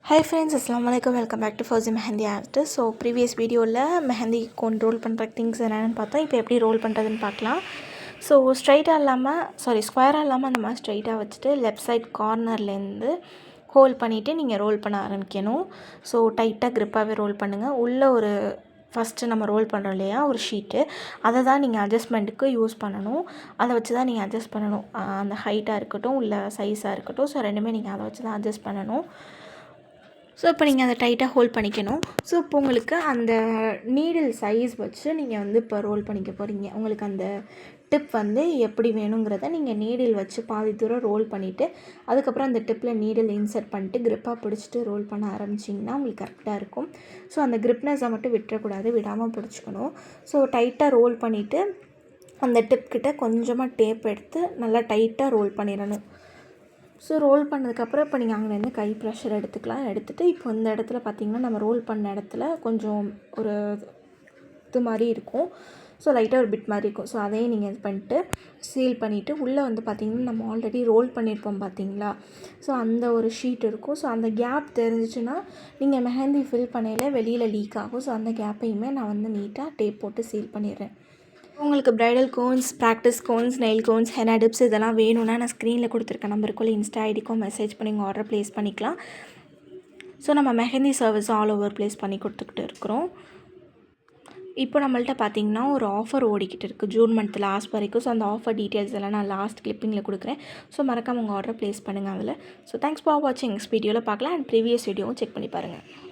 Hi friends, Assalamualaikum. Welcome back to Fauzi Mehendi Artist. So previous வீடியோவில் மெஹந்தி கொண்டு role பண்ணுற things என்னென்னு பார்த்தோம். இப்போ எப்படி ரோல் பண்ணுறதுன்னு பார்க்கலாம். ஸோ ஸ்ட்ரைட்டாக இல்லாமல் ஸ்கொயராக இல்லாமல் அந்த மாதிரி ஸ்ட்ரைட்டாக வச்சுட்டு லெஃப்ட் சைட் கார்னர்லேருந்து ஹோல்ட் பண்ணிவிட்டு நீங்கள் ரோல் பண்ண ஆரம்பிக்கணும். ஸோ டைட்டாக க்ரிப்பாகவே ரோல் பண்ணுங்கள். உள்ளே ஒரு ஃபஸ்ட்டு நம்ம ரோல் பண்ணுறோம் இல்லையா ஒரு ஷீட்டு, அதை தான் நீங்கள் அட்ஜஸ்ட்மெண்ட்டுக்கு யூஸ் பண்ணணும். அதை வச்சு தான் நீங்கள் அட்ஜஸ்ட் பண்ணணும். அந்த ஹைட்டாக இருக்கட்டும் இல்லை சைஸாக இருக்கட்டும், ஸோ ரெண்டுமே நீங்கள் அதை வச்சு தான் அட்ஜஸ்ட் பண்ணணும். ஸோ இப்போ நீங்கள் அதை டைட்டாக ஹோல்ட் பண்ணிக்கணும். ஸோ இப்போ உங்களுக்கு அந்த நீடில் சைஸ் வச்சு நீங்கள் இப்போ ரோல் பண்ணிக்க போகிறீங்க. உங்களுக்கு அந்த டிப் எப்படி வேணுங்கிறத நீங்கள் நீடில் வச்சு பாதி தூரம் ரோல் பண்ணிவிட்டு அதுக்கப்புறம் அந்த டிப்பில் நீடில் இன்சர்ட் பண்ணிட்டு க்ரிப்பாக பிடிச்சிட்டு ரோல் பண்ண ஆரம்பிச்சிங்கன்னா உங்களுக்கு கரெக்டாக இருக்கும். ஸோ அந்த க்ரிப்னஸை மட்டும் விட்டுறக்கூடாது, விடாமல் பிடிச்சிக்கணும். ஸோ டைட்டாக ரோல் பண்ணிவிட்டு அந்த டிப்கிட்ட கொஞ்சமாக டேப் எடுத்து நல்லா டைட்டாக ரோல் பண்ணிடணும். ஸோ ரோல் பண்ணதுக்கப்புறம் இப்போ நீங்கள் அங்கேருந்து கை ப்ரெஷர் எடுத்துகிட்டு இப்போ இந்த இடத்துல பார்த்திங்கன்னா நம்ம ரோல் பண்ண இடத்துல கொஞ்சம் ஒரு இது மாதிரி இருக்கும். ஸோ லைட்டாக ஒரு பிட் மாதிரி இருக்கும். ஸோ அதையும் நீங்கள் இது பண்ணிட்டு சீல் பண்ணிவிட்டு உள்ளே பார்த்திங்கன்னா நம்ம ஆல்ரெடி ரோல் பண்ணியிருப்போம் பார்த்திங்களா. ஸோ அந்த ஒரு ஷீட் இருக்கும். ஸோ அந்த கேப் தெரிஞ்சிச்சுன்னா நீங்கள் மெஹந்தி ஃபில் பண்ணையில் வெளியில் லீக் ஆகும். ஸோ அந்த கேப்பையுமே நான் நீட்டாக டேப் போட்டு சீல் பண்ணிடுறேன். உங்களுக்கு bridal cones, practice cones, nail cones, henna tips இதெல்லாம் வேணும்னா நான் ஸ்க்ரீனில் கொடுத்துருக்க நம்பருக்குள்ளே இன்ஸ்டா ஐடிக்கும் மெசேஜ் பண்ணி உங்கள் ஆர்டர் ப்ளேஸ் பண்ணிக்கலாம். ஸோ நம்ம mehndi service all over place பண்ணி கொடுத்துக்கிட்டு இருக்கிறோம். இப்போ நம்மள்ட்ட பார்த்திங்கன்னா ஒரு ஆஃபர் ஓடிக்கிட்டு இருக்குது ஜூன் மந்த் லாஸ்ட் வரைக்கும். ஸோ அந்த ஆஃபர் டீட்டெயில்ஸ் எல்லாம் நான் லாஸ்ட் கிளிப்பிங்கில் கொடுக்குறேன். ஸோ மறக்காமல் உங்கள் ஆர்டர் ப்ளேஸ் பண்ணுங்கள் அதில். ஸோ தேங்க்ஸ் ஃபார் வாட்சிங். நெக்ஸ்ட் வீடியோவில் பார்க்கலாம். அண்ட் ப்ரீவியஸ் வீடியோவும் செக் பண்ணி பாருங்கள்.